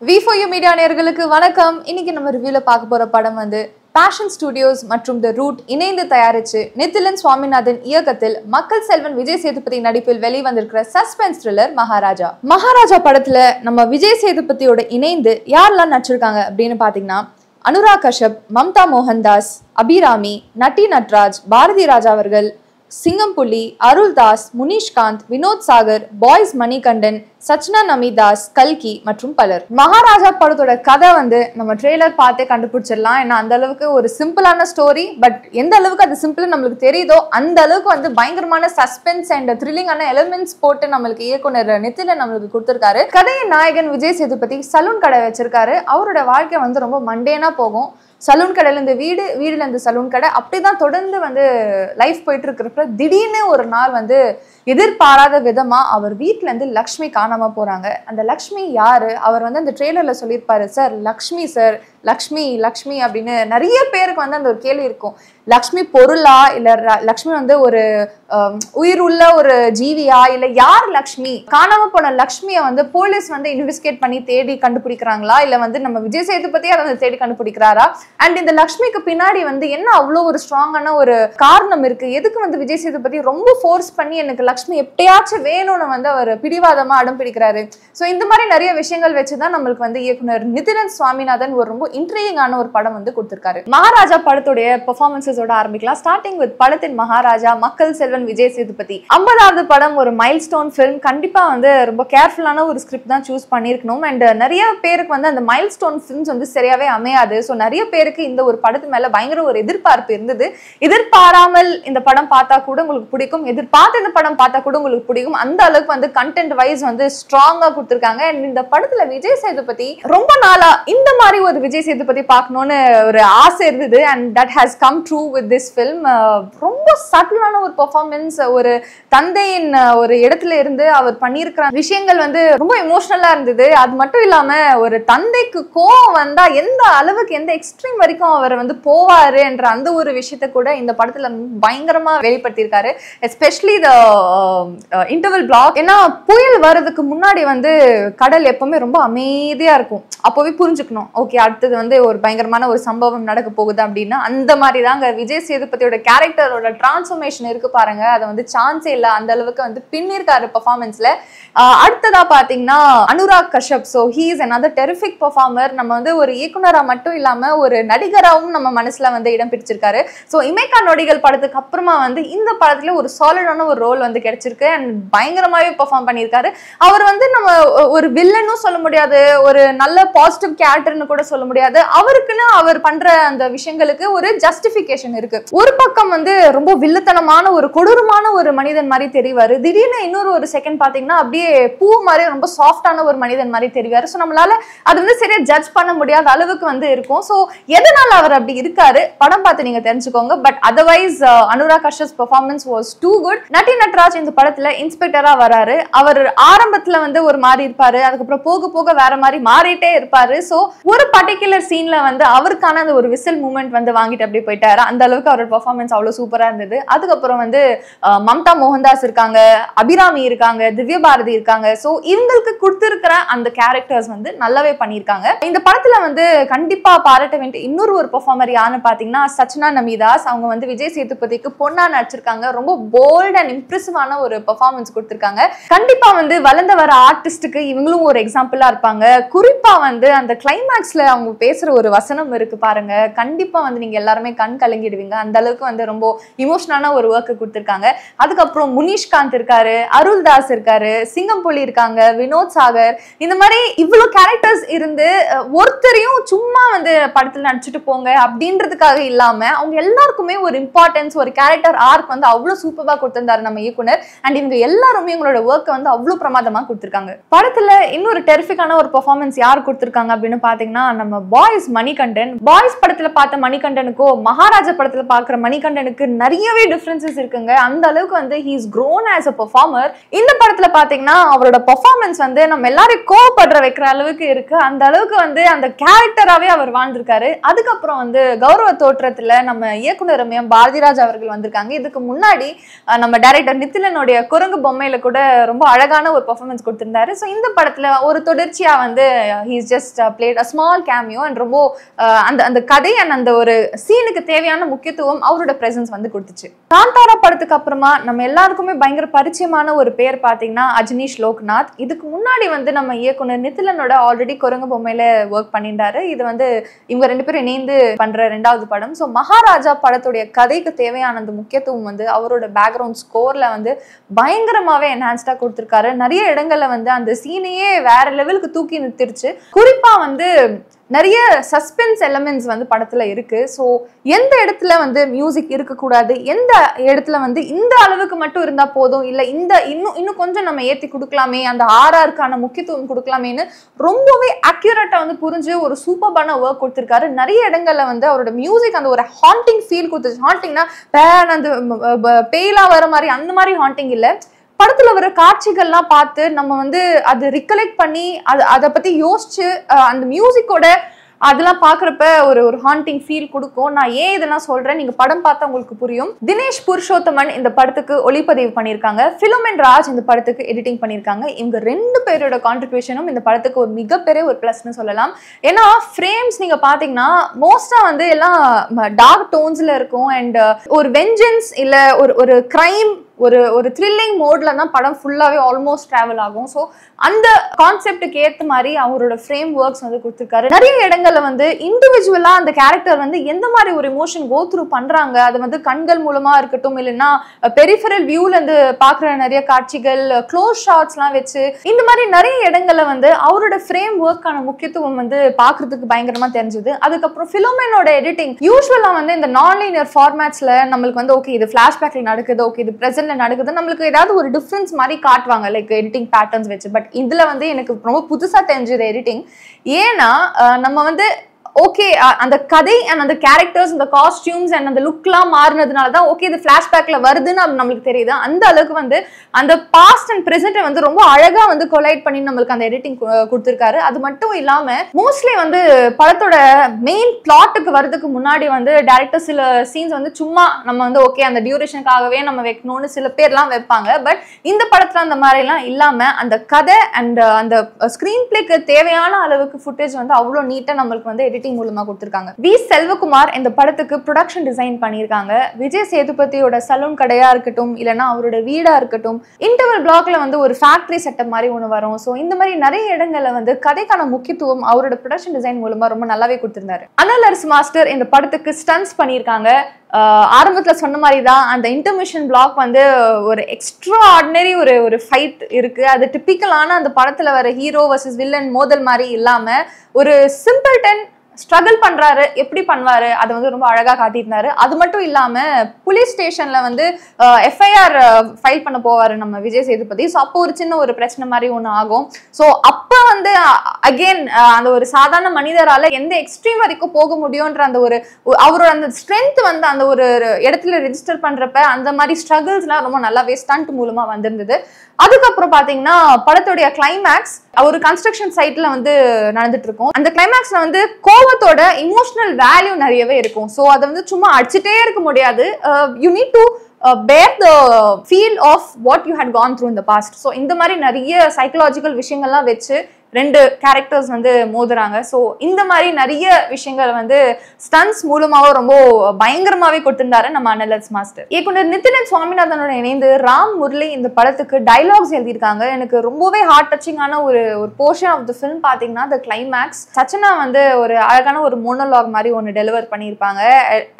V4U media நேயர்களுக்கு வணக்கம். இன்னைக்கு நம்ம ரிவ்யூல பார்க்க போற படம் வந்து பேஷன் ஸ்டுடியோஸ் மற்றும் தி ரூட் இணைந்து தயாரிச்சு நிதிலன் சுவாமிநாதன் இயக்கத்தில் மக்கள் செல்வன் விஜய் சேதுபதி நடிப்பில் வெளிவந்திருக்கிற சஸ்பென்ஸ் த்ரில்லர் மகாராஜா. மகாராஜா படத்துல நம்ம விஜய் சேதுபதியோட இணைந்து யாரெல்லாம் நடிச்சிருக்காங்க அப்படின்னு பாத்தீங்கன்னா அனுராக் கஷ்யப், மம்தா மோகன்தாஸ், அபிராமி, நட்டி நட்ராஜ், பாரதி ராஜா அவர்கள், சிங்கம்புலி, அருள்தாஸ், முனிஷ்காந்த், வினோத் சாகர், பாய்ஸ் மணிகண்டன், சச்னா நமிதாஸ், கல்கி மற்றும் பலர். மகாராஜா படத்தோட கதை வந்து நம்ம ட்ரெய்லர் பார்த்தே கண்டுபிடிச்சிடலாம். ஏன்னா அந்த அளவுக்கு ஒரு சிம்பிளான ஸ்டோரி, பட் எந்த அளவுக்கு அது சிம்பிள் நம்மளுக்கு தெரியுதோ அந்த அளவுக்கு வந்து பயங்கரமான சஸ்பென்ஸ் அண்ட் த்ரில்லிங்கான எலிமெண்ட்ஸ் போட்டு நம்மளுக்கு இயக்குனர் நிதிலன் நம்மளுக்கு கொடுத்திருக்காரு. கதையின் நாயகன் விஜய் சேதுபதி சலூன் கடை வச்சிருக்காரு. அவரோட வாழ்க்கை வந்து ரொம்ப மண்டேனா போகும். சலூன் கடையில இருந்து வீடு, வீடுல இருந்து சலூன் கடை, அப்படிதான் தொடர்ந்து வந்து லைஃப் போயிட்டு இருக்கிறப்ப திடீர்னு ஒரு நாள் வந்து எதிர்பாராத விதமா அவர் வீட்டுல இருந்து லக்ஷ்மி காணாம போறாங்க. அந்த லக்ஷ்மி யாரு? அவர் வந்து அந்த ட்ரெய்லர்ல சொல்லியிருப்பாரு, சார் லக்ஷ்மி சார், லக்ஷ்மி லக்ஷ்மி அப்படின்னு நிறைய பேருக்கு வந்து அந்த ஒரு கேள்வி இருக்கும். லக்ஷ்மி பொருளா, இல்ல லக்ஷ்மி வந்து ஒரு உயிர் உள்ள ஒரு ஜீவியா, இல்ல யார் லக்ஷ்மி? காணாம போன லக்ஷ்மியை வந்து போலீஸ் வந்து இன்வெஸ்டிகேட் பண்ணி தேடி கண்டுபிடிக்கிறாங்களா, இல்ல வந்து நம்ம விஜய் சேதுபதியே அதை வந்து தேடி கண்டுபிடிக்கிறாரா? அண்ட் இந்த லக்ஷ்மிக்கு பின்னாடி வந்து என்ன அவ்வளோ ஒரு ஸ்ட்ராங்கான ஒரு காரணம் இருக்கு? எதுக்கு வந்து விஜய் சேதுபதி ரொம்ப ஃபோர்ஸ் பண்ணி எனக்கு லக்ஷ்மி எப்படியாச்சும் வேணும்னு வந்து அவர் பிடிவாதமா அடம் பிடிக்கிறாரு? ஸோ இந்த மாதிரி நிறைய விஷயங்கள் வச்சுதான் நம்மளுக்கு வந்து இயக்குனர் நிதிலன் சுவாமிநாதன் ஒரு ரொம்ப இன்ட்ரிகிங்கான ஒரு படம் வந்து கொடுத்திருக்காரு. மகாராஜா படத்துடைய பெர்ஃபார்மன்ஸஸோட ஆரம்பிக்கலாம். ஸ்டார்டிங் வித் படத்தின் மகாராஜா, மக்கள் செல்வன் விஜய் சேதுபதி 50வது படம், ஒரு மைல்ஸ்டோன் ஃபிலிம். கண்டிப்பா வந்து ரொம்ப கேர்ஃபுல்லான ஒரு ஸ்கிரிப்ட் தான் சூஸ் பண்ணியிருக்கணும். அண்ட் நிறைய பேருக்கு வந்து அந்த மைல்ஸ்டோன் ஃபிலிம்ஸ் வந்து சரியாவே அமையாது. ஸோ நிறைய பேருக்கு இந்த ஒரு படத்து மேல பயங்கர ஒரு எதிர்பார்ப்பு இருந்தது. எதிர்பாராமல் இந்த படம் பார்த்தா கூட உங்களுக்கு பிடிக்கும், எதிர்பார்த்து இந்த படம் பார்த்தா கூட உங்களுக்கு பிடிக்கும். அந்த அளவுக்கு வந்து கண்டென்ட் வைஸ் வந்து ஸ்ட்ராங்கா கொடுத்திருக்காங்க. அண்ட் இந்த படத்துல விஜய் சேதுபதி ரொம்ப நாளா இந்த மாதிரி ஒரு விஜய் சேதுபதி பார்க்கணும்னு ஒரு ஆசை இருந்தது. And that has come true with this film. ரொம்ப சட்டிலான ஒரு பெர்ஃபார்மன்ஸ், ஒரு தந்தையின் ஒரு இடத்துல இருந்து அவர் பண்ணியிருக்கிற விஷயங்கள் வந்து ரொம்ப எமோஷனலா இருந்தது. அது மட்டும் இல்லாம ஒரு தந்தைக்கு கோவம் வந்தா எந்த அளவுக்கு, எந்த எக்ஸ்ட்ரீம் வரைக்கும் அவர் வந்து போவாரு என்ற அந்த ஒரு விஷயத்த கூட இந்த படத்துல பயங்கரமா வெளிப்படுத்தியிருக்காரு. Especially the interval block. ஏன்னா புயல் வர்றதுக்கு முன்னாடி வந்து கடல் எப்பவுமே ரொம்ப அமைதியா இருக்கும். அப்போவே புரிஞ்சுக்கணும், ஓகே அடுத்தது வந்து ஒரு பயங்கரமான ஒரு சம்பவம் நடக்க போகுது அப்படின்னா. அந்த மாதிரி தாங்க விஜய் சேதுபதியோட கேரக்டரோட டிரான்ஸ்ஃபர்மேஷன் இருக்கு பாருங்க. அதை வந்து சான்ஸே இல்லை, அந்த அளவுக்கு வந்து பின்னிருக்காரு பெர்ஃபார்மன்ஸ்ல. அடுத்ததா பாத்தீங்கன்னா Anurag Kashyap. So he is another terrific performer. நம்ம வந்து ஒரு இயக்குனரா மட்டும் இல்லாம ஒரு நடிகராகவும் நம்ம மனசுல வந்து இடம் பிடிச்சிருக்காரு. ஸோ இமைக்கா நொடிகள் படத்துக்கு அப்புறமா வந்து இந்த படத்துல ஒரு சாலிடான ஒரு ரோல் வந்து கிடைச்சிருக்கு. அண்ட் பயங்கரமாவே பெர்ஃபார்ம் பண்ணியிருக்காரு. அவர் வந்து நம்ம ஒரு வில்லனும் சொல்ல முடியாது, ஒரு நல்ல பாசிட்டிவ் கேரக்டர்னு கூட சொல்ல முடியாது. அவருக்குன்னு அவர் பண்ற அந்த விஷயங்களுக்கு ஒரு ஜஸ்டிபிகேஷன் இருக்கு. ஒரு பக்கம் வந்து ரொம்ப வில்லத்தனமான ஒரு கொடூரமான ஒரு மனிதன் மாதிரி தெரிவாரு, திடீர்னு இன்னொரு ஒரு செகண்ட் பாத்தீங்கன்னா அப்படியே பூ மாதிரி ரொம்ப சாஃப்டான ஒரு மனிதன் மாதிரி தெரிவாரு. ஸோ நம்மளால அது வந்து சரியா ஜட்ஜ் பண்ண முடியாத அளவுக்கு வந்து இருக்கும். ஸோ எதனால அவர் அப்படி இருக்காரு படம் பார்த்து நீங்க தெரிஞ்சுக்கோங்க. But otherwise Anurag Kashyap performance was too good. Natty Natraj இந்த படத்துல இன்ஸ்பெக்டரா வராரு. அவர் ஆரம்பத்துல வந்து ஒரு மாதிரி இருப்பாரு, அதுக்கப்புறம் போக போக வேற மாதிரி மாறிட்டே இருப்பாரு. ஸோ ஒரு பர்டிகுலர் சீன்ல வந்து அவருக்கான அந்த ஒரு விசில் மூமெண்ட் வந்து வாங்கிட்டு அப்படியே போயிட்டாரு. அந்த அளவுக்கு அவரோட பெர்ஃபார்மன்ஸ் அவ்வளவு சூப்பரா இருந்தது. அதுக்கப்புறம் வந்து மம்தா மோகன்தாஸ் இருக்காங்க, அபிராமி இருக்காங்க, திவ்ய பாரதி இருக்காங்க. ஸோ இவங்களுக்கு கொடுத்திருக்கிற அந்த கேரக்டர்ஸ் வந்து நல்லாவே பண்ணியிருக்காங்க. இந்த படத்துல வந்து கண்டிப்பா பாராட்ட வேண்டிய இன்னொரு ஒரு பெர்ஃபார்மர் யாருன்னு பாத்தீங்கன்னா சச்னா நமிதாஸ். அவங்க வந்து விஜய் சேதுபதிக்கு பொண்ணா நடிச்சிருக்காங்க. ரொம்ப போல்ட் அண்ட் இம்ப்ரெசிவான ஒரு பெர்ஃபார்மன்ஸ் கொடுத்திருக்காங்க. கண்டிப்பா வந்து வளர்ந்து வர ஆர்டிஸ்டுக்கு இவங்களும் ஒரு எக்ஸாம்பிளா இருப்பாங்க. குறிப்பா வந்து அந்த கிளைமேக்ஸ்ல அவங்க பேசுற ஒரு வசனம் இருக்கு பாருங்க, கண்டிப்பா வந்து நீங்க எல்லாருமே கண் கலங்கிடுவீங்க. அந்த அளவுக்கு வந்து ரொம்ப இமோஷனலான ஒரு ஒர்க் கொடுத்திருக்காங்க. அதுக்கப்புறம் முனிஷ்காந்த் இருக்காரு, அருள்தாஸ் இருக்காரு, சிங்கம்புலி இருக்காங்க, வினோத் சாகர். இந்த மாதிரி இவ்வளவு கேரக்டர்ஸ் இருந்து ஒருத்தரையும் சும்மா வந்து படத்துல நடிச்சுட்டு போங்க அப்படின்றதுக்காக இல்லாம அவங்க எல்லாருக்குமே ஒரு இம்பார்ட்டன்ஸ், ஒரு கேரக்டர் ஆர்க் வந்து அவ்வளவு சூப்பரா கொடுத்திருந்தாரு நம்ம இயக்குனர். அண்ட் இவங்க எல்லாருமே இவங்களோட ஒர்க் வந்து அவ்வளவு பிரமாதமா கொடுத்திருக்காங்க. படத்துல இன்னொரு டெரிஃபிக்கான ஒரு பெர்ஃபார்மன்ஸ் யார் கொடுத்திருக்காங்க அப்படின்னு பாத்தீங்கன்னா நம்ம பாய்ஸ் மணிகண்டன். பாய்ஸ் படத்துல பார்த்த மணிகண்டனுக்கோ மகாராஜா மகாராஜா படத்துல பாக்குற மணிகண்டனுக்கு நிறையவே டிஃபரன்சஸ் இருக்குங்க. அந்த அளவுக்கு வந்து he is grown as a performer. இந்த படத்துல பாத்தீங்கன்னா அவரோட பெர்ஃபார்மன்ஸ் வந்து நம்ம எல்லாரையும் கோவப்படுற வைக்கிற அளவுக்கு இருக்கு. அந்த அளவுக்கு வந்து அந்த கேரக்டராவே அவர் வாழ்ந்திருக்காரு. அதுக்கப்புறம் வந்து கௌரவ தோற்றத்துல நம்ம இயக்குனர் ரம்யம் பாரதிராஜ் அவர்கள் வந்திருக்காங்க. இதுக்கு முன்னாடி நம்ம டைரக்டர் நித்திலனுடைய குரங்கு பொம்மையில கூட ரொம்ப அழகான ஒரு பெர்ஃபார்மன்ஸ் கொடுத்திருந்தாரு. ஸோ இந்த படத்துல ஒரு தொடர்ச்சியா வந்து he is just played a small cameo and ரொம்ப அந்த கதை and அந்த ஒரு சீனுக்கு தேவையான முக்கியத்துவம் அவரோட பிரசன்ஸ் வந்து கொடுத்துச்சு. காந்தாரா படத்துக்கு அப்புறமா நம்ம எல்லாருக்குமே பயங்கர பரிச்சயமான ஒரு பேர் பாத்தீங்கன்னா அஜ்னீஷ் லோக்நாத். இதுக்கு முன்னாடி வந்து நம்ம இயக்குனர் நித்திலனோட ஆல்ரெடி குரங்கு பொம்மையில ஒர்க் பண்ணிட்டாரு. இது வந்து இவங்க 2 பேரும் இணைந்து பண்ற 2வது படம். ஸோ மகாராஜா படத்துடைய கதைக்கு தேவையான அந்த முக்கியத்துவம் வந்து அவரோட பேக்ரவுண்ட் ஸ்கோர்ல வந்து பயங்கரமாவே என்ஹான்ஸ்டா கொடுத்திருக்காரு. நிறைய இடங்கள்ல வந்து அந்த சீனையே வேற லெவலுக்கு தூக்கி நிறுத்திருச்சு. குறிப்பா வந்து நிறைய சஸ்பென்ஸ் எலமெண்ட்ஸ் வந்து படத்துல இருக்கு. ஸோ எந்த இடத்துல வந்து மியூசிக் இருக்கக்கூடாது, எந்த இடத்துல வந்து இந்த அளவுக்கு மட்டும் இருந்தா போதும், இல்ல இந்த இன்னும் கொஞ்சம் நம்ம ஏத்தி கொடுக்கலாமே, அந்த ஆர்ஆருக்கான முக்கியத்துவம் கொடுக்கலாமேன்னு ரொம்பவே அக்யூரேட்டா வந்து புரிஞ்சு ஒரு சூப்பர்பான ஒர்க் கொடுத்திருக்காரு. நிறைய இடங்கள்ல வந்து அவரோட மியூசிக் அந்த ஒரு ஹாண்டிங் ஃபீல் கொடுத்துச்சு. ஹாண்டிங்னா அந்த பேய்லா வர மாதிரி அந்த மாதிரி ஹாண்டிங் இல்ல, படத்துல வர காட்சிகள்லாம் பார்த்து நம்ம வந்து அது ரிகலெக்ட் பண்ணி அதை பத்தி யோசிச்சு அந்த மியூசிக்கோட அதெல்லாம் பாக்குறப்ப ஒரு ஹாண்டிங் ஃபீல் கொடுக்கும். நான் ஏன் இதெல்லாம் சொல்றேன், நீங்க படம் பார்த்தா உங்களுக்கு புரியும். தினேஷ் புருஷோத்தமன் இந்த படத்துக்கு ஒளிப்பதிவு பண்ணியிருக்காங்க. பிலோமின் ராஜ் இந்த படத்துக்கு எடிட்டிங் பண்ணியிருக்காங்க. இவங்க 2 பேரோட கான்ட்ரிபியூஷனும் இந்த படத்துக்கு ஒரு மிகப்பெரிய ஒரு பிளஸ்ன்னு சொல்லலாம். ஏன்னா ஃப்ரேம்ஸ் நீங்க பாத்தீங்கன்னா மோஸ்டா வந்து எல்லாம் டார்க் டோன்ஸ்ல இருக்கும் அண்ட் ஒரு வெஞ்சன்ஸ் இல்ல ஒரு கிரைம் ஒரு த்ரில்லிங் மோட்ல தான் படம் ஃபுல்லாவே ஆல்மோஸ்ட் டிராவல் ஆகும். ஸோ அந்த கான்செப்டுக்கு ஏற்ற மாதிரி அவரோட ஃப்ரேம் ஒர்க்ஸ் வந்து கொடுத்துருக்காரு. நிறைய இடங்கள்ல வந்து இண்டிவிஜுவலா அந்த கேரக்டர் வந்து எந்த மாதிரி ஒரு எமோஷன் கோ த்ரூ பண்றாங்க, அது வந்து கண்கள் மூலமா இருக்கட்டும், இல்லைன்னா பெரிஃபரல் வியூல இருந்து பாக்குற நிறைய காட்சிகள், க்ளோஸ் ஷாட்ஸ் எல்லாம் வச்சு இந்த மாதிரி நிறைய இடங்கள்ல வந்து அவரோட ஃப்ரேம் ஒர்க்கான முக்கியத்துவம் வந்து பாக்குறதுக்கு பயங்கரமா தெரிஞ்சது. அதுக்கப்புறம் பிலோமினோட எடிட்டிங் யூஸ்வலா வந்து இந்த நான் லீனியர் ஃபார்மேட்ஸ்ல நம்மளுக்கு வந்து ஓகே இது பிளாஷ்பேக்ல நடக்குது, ஓகே இது பிரசன்ட் நடக்குது, நம்மளுக்கு ஏதாவது ஒரு டிஃபரன்ஸ் மாதிரி காட்டுவாங்க லைக் எடிட்டிங் பேட்டர்ன்ஸ் வச்சு. பட் இதுல வந்து எனக்கு ரொம்ப புதுசா தெரிஞ்சது எடிட்டிங். ஏன்னா நம்ம வந்து ஓகே அந்த கதை அண்ட் அந்த கேரக்டர்ஸ், அந்த காஸ்டியூம்ஸ் அண்ட் அந்த லுக்லாம் மாறினதுனாலதான் ஓகே இது பிளாஷ்பேக்ல வருதுன்னு நம்மளுக்கு தெரியுது. அந்த அளவுக்கு வந்து அந்த பாஸ்ட் அண்ட் பிரசன்ட் வந்து ரொம்ப அழகா வந்து கொலைட் பண்ணி நம்மளுக்கு அந்த எடிட்டிங் கொடுத்திருக்காரு. அது மட்டும் இல்லாம மோஸ்ட்லி வந்து படத்தோட மெயின் பிளாட்டுக்கு வரதுக்கு முன்னாடி வந்து டைரக்டர் சில சீன்ஸ் வந்து சும்மா நம்ம வந்து ஓகே அந்த டியூரேஷனுக்காகவே நம்ம வைக்கணும்னு சில பேர்லாம் வைப்பாங்க. பட் இந்த படத்துல அந்த மாதிரி எல்லாம் இல்லாம அந்த கதை அண்ட் அந்த ஸ்கிரீன் பிளேக்கு தேவையான அளவுக்கு ஃபுட்டேஜ் வந்து அவ்வளவு நீட்டா நம்மளுக்கு வந்து எடிட்டிங் மூலமா கொடுத்திருக்காங்க. வி செல்வகுமார் இந்த படத்துக்கு ப்ரொடக்ஷன் டிசைன் பண்ணியிருக்காங்க. விஜய் சேதுபதியோட சலூன் கடையா இருக்கட்டும், இல்லைன்னா அவரோட வீடா இருக்கட்டும், இன்டர்வல் பிளாக்ல வந்து ஒரு ஃபேக்டரி செட்டப் மாதிரி ஒன்று வரும். ஸோ இந்த மாதிரி நிறைய இடங்கள்ல வந்து கதைக்கான முக்கியத்துவம் அவரோட ப்ரொடக்ஷன் டிசைன் மூலமா ரொம்ப நல்லாவே கொடுத்திருந்தாரு. அனல் அர்ஸ் மாஸ்டர் இந்த படத்துக்கு ஸ்டன்ஸ் பண்ணியிருக்காங்க. ஆரம்பத்துல சொன்ன மாதிரி தான் அந்த இன்டர்மிஷன் பிளாக் வந்து ஒரு எக்ஸ்ட்ரா ஆர்டினரி ஒரு ஃபைட் இருக்கு. அது டிப்பிக்கலான அந்த படத்துல வர ஹீரோ வர்சஸ் வில்லன் மோதல் மாதிரி இல்லாம ஒரு சிம்பிள்டன் ஸ்ட்ரகிள் பண்றாரு, எப்படி பண்ணுவாரு அதை வந்து ரொம்ப அழகா காட்டியிருந்தாரு. அது மட்டும் இல்லாம போலீஸ் ஸ்டேஷன்ல வந்து எஃப்ஐஆர் ஃபைல் பண்ண போவாரு நம்ம விஜய் சேதுபதி. ஸோ அப்போ ஒரு சின்ன ஒரு பிரச்சனை மாதிரி ஒன்று ஆகும். ஸோ அப்ப வந்து அகெயின் அந்த ஒரு சாதாரண மனிதரால எந்த எக்ஸ்ட்ரீம் வரைக்கும் போக முடியும்ன்ற அந்த ஒரு அவரோட அந்த ஸ்ட்ரென்த் வந்து அந்த ஒரு இடத்துல ரெஜிஸ்டர் பண்றப்ப அந்த மாதிரி ஸ்ட்ரகிள்ஸ்லாம் ரொம்ப நல்லாவே ஸ்டண்ட் மூலமா வந்திருந்தது. அதுக்கப்புறம் பாத்தீங்கன்னா படத்துடைய கிளைமேக்ஸ் ஒரு கன்ஸ்ட்ரக்ஷன் சைட்ல வந்து நடந்துட்டு இருக்கும். அந்த கிளைமேக்ஸ்ல வந்து கோவத்தோட இமோஷனல் வேல்யூ நிறையவே இருக்கும். ஸோ அதை வந்து சும்மா அடிச்சுட்டே இருக்க முடியாது. You need to bear the feel of what you had gone through in the past. So இந்த மாதிரி நிறைய சைக்கலாஜிக்கல் விஷயங்கள்லாம் வச்சு 2 கேரக்டர்ஸ் வந்து மோதுறாங்க. ஸோ இந்த மாதிரி நிறைய விஷயங்கள் வந்து ஸ்டன்ஸ் மூலமாவும் ரொம்ப பயங்கரமாவே கொடுத்திருந்தாரு நம்ம அனல் அர்ஸ் மாஸ்டர். இயக்குனர் நித்திலன் சுவாமிநாதனோட இணைந்து ராம் முரளி இந்த படத்துக்கு டைலாக்ஸ் எழுதியிருக்காங்க. எனக்கு ரொம்பவே ஹார்ட் டச்சிங்கான ஒரு போர்ஷன் ஆஃப் த ஃபிலிம் பாத்தீங்கன்னா த கிளைமேக்ஸ். சச்சனா வந்து ஒரு அழகான ஒரு மோனோலாக் மாதிரி ஒன்று டெலிவர் பண்ணியிருப்பாங்க.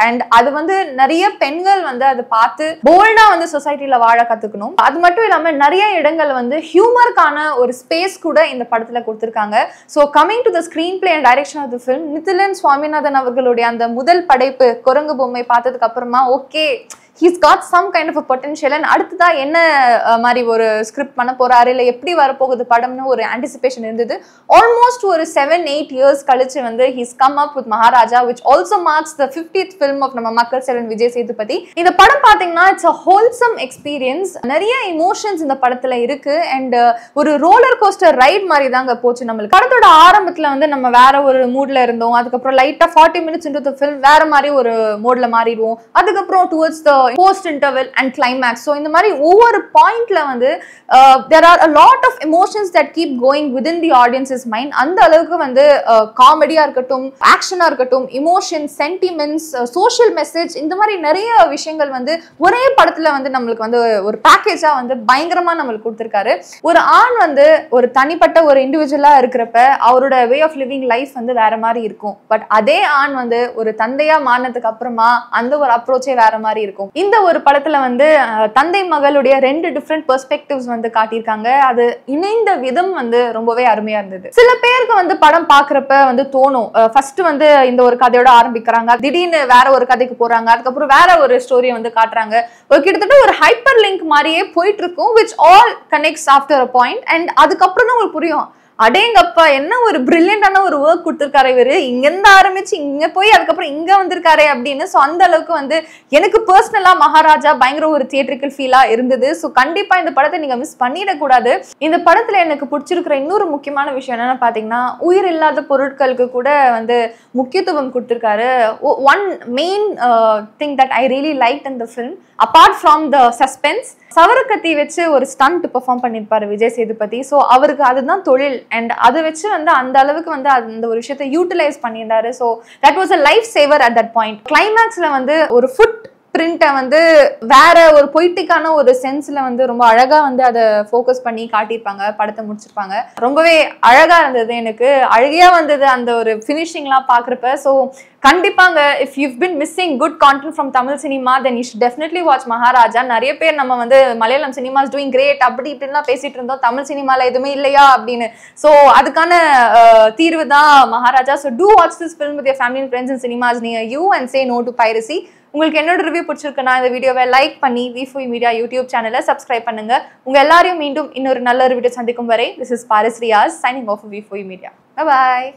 அண்ட் அது வந்து நிறைய பெண்கள் வந்து அதை பார்த்து போல்டா வந்து சொசைட்டில வாழ கத்துக்கணும். அது மட்டும் இல்லாம நிறைய இடங்கள் வந்து ஹியூமருக்கான ஒரு ஸ்பேஸ் கூட இந்த படத்துல கொடுத்திருக்காங்க. So coming to the screenplay and direction of the film, Nithilan Swaminathan அவர்களுடைய அந்த முதல் படைப்பு குரங்கு பொம்மை பார்த்ததுக்கு அப்புறமா okay he's got some kind of a potential and அடுத்ததா என்ன மாதிரி ஒரு ஸ்கிரிப்ட் பண்ண போறாரு இல்ல எப்படி வரப்போகுது படம்னு ஒரு anticipation இருந்தது. ஆல்மோஸ்ட் ஒரு 7-8 years கழிச்சு வந்து he's come up with Maharaja, which also marks the 50th film of நம்ம மக்கள் செல்வன் விஜய் சேதுபதி. இந்த படம் பாத்தீங்கன்னா it's a wholesome experience. நிறைய emotions இந்த படத்துல இருக்கு and ஒரு ரோலர் கோஸ்டர் ரைட் மாதிரி தாங்க போச்சு நம்மளுக்கு. படத்தோட ஆரம்பத்துல வந்து நம்ம வேற ஒரு மூட்ல இருந்தோம், அதுக்கப்புறம் லைட்டா 40 minutes into the film வேற மாதிரி ஒரு மோட்ல மாறிடுவோம், அதுக்கப்புறம் towards the post interval and climax. So இந்த மாதிரி ஒவ்வொரு பாயிண்ட்ல வந்து there are a lot of emotions that keep going within the audience's mind. அந்த அளவுக்கு வந்து காமெடியா இருக்கட்டும், ஆக்ஷனா இருக்கட்டும், இமோஷன்ஸ், சென்டிமெண்ட்ஸ், சோஷியல் மெசேஜ், இந்த மாதிரி நிறைய விஷயங்கள் வந்து ஒரே படத்துல வந்து நம்மளுக்கு வந்து ஒரு பேக்கேஜா வந்து பயங்கரமா நம்மளுக்கு கொடுத்திருக்காரு. ஒரு ஆண் வந்து ஒரு தனிப்பட்ட ஒரு இண்டிவிஜுவலா இருக்கிறப்ப அவரோட வே ஆஃப் லிவிங் லைஃப் வந்து வேற மாதிரி இருக்கும். பட் அதே ஆண் வந்து ஒரு தந்தையா மாறினதுக்கு அப்புறமா அந்த ஒரு அப்ரோச்சே வேற மாதிரி இருக்கும். இந்த ஒரு படத்துல வந்து தந்தை மகளுடைய 2 டிஃப்ரெண்ட் பெர்ஸ்பெக்டிவ்ஸ் வந்து காட்டியிருக்காங்க. அது இணைந்த விதம் வந்து ரொம்பவே அருமையா இருந்தது. சில பேருக்கு வந்து படம் பாக்குறப்ப வந்து தோணும், ஃபர்ஸ்ட் வந்து இந்த ஒரு கதையோட ஆரம்பிக்கிறாங்க, திடீர்னு வேற ஒரு கதைக்கு போறாங்க, அதுக்கப்புறம் வேற ஒரு ஸ்டோரியை வந்து காட்டுறாங்க, கிட்டத்தட்ட ஒரு ஹைப்பர் லிங்க் மாதிரியே போயிட்டு இருக்கும், which all connects after a point. and அதுக்கப்புறம் தான் உங்களுக்கு புரியும், அடேங்கப்பா என்ன ஒரு பிரில்லியண்டான ஒரு ஒர்க் கொடுத்துருக்காரு இவரு, இங்க இருந்து ஆரம்பிச்சு இங்க போய் அதுக்கப்புறம் இங்க வந்திருக்காரு அப்படின்னு. ஸோ அந்த அளவுக்கு வந்து எனக்கு பர்சனலா மகாராஜா பயங்கர ஒரு தியேட்ரிக்கல் ஃபீலா இருந்தது. ஸோ கண்டிப்பா இந்த படத்தை நீங்க மிஸ் பண்ணிடக்கூடாது. இந்த படத்துல எனக்கு பிடிச்சிருக்கிற இன்னொரு முக்கியமான விஷயம் என்னன்னு பாத்தீங்கன்னா, உயிர் இல்லாத பொருட்களுக்கு கூட வந்து முக்கியத்துவம் கொடுத்திருக்காரு. One main thing that I really like in the film, apart from the suspense, சவரக்கத்தி வச்சு ஒரு ஸ்டண்ட் பெர்ஃபார்ம் பண்ணிருப்பாரு விஜய் சேதுபதி. ஸோ அவருக்கு அதுதான் தொழில் அண்ட் அதை வச்சு வந்து அந்த அளவுக்கு வந்து அந்த ஒரு விஷயத்தை யூட்டிலைஸ் பண்ணியிருந்தாரு. So that was a life saver at that point. கிளைமேக்ஸ்ல வந்து ஒரு ஃபுட் பிரிண்ட்டை வந்து வேற ஒரு பொய்டிக்கான ஒரு சென்ஸ்ல வந்து ரொம்ப அழகா வந்து அதை ஃபோக்கஸ் பண்ணி காட்டியிருப்பாங்க, படத்தை முடிச்சிருப்பாங்க. ரொம்பவே அழகா இருந்தது, எனக்கு அழகையா வந்தது அந்த ஒரு ஃபினிஷிங்லாம் பாக்குறப்ப. ஸோ கண்டிப்பாங்க, if you been missing good content from Tamil cinema then you should definitely watch Maharaja. நிறைய பேர் நம்ம வந்து மலையாளம் சினிமாஸ் டூயிங் கிரேட் அப்படி இப்படின்லாம் பேசிட்டு இருந்தோம், தமிழ் சினிமால எதுவுமே இல்லையா அப்படின்னு. ஸோ அதுக்கான தீர்வு தான் Maharaja. So do watch this film with your family and friends in cinemas near you and say no to piracy. உங்களுக்கு என்னோட ரிவ்யூ பிடிச்சிருக்குன்னா இந்த வீடியோவை லைக் பண்ணி V4 மீடியா யூடியூப் சேனலை சப்ஸ்கிரைப் பண்ணுங்க. உங்க எல்லாரையும் மீண்டும் இன்னொரு நல்ல ஒரு வீடியோ சந்திக்கும் வரை, this is Paris Riyas signing off V4 media. Bye bye.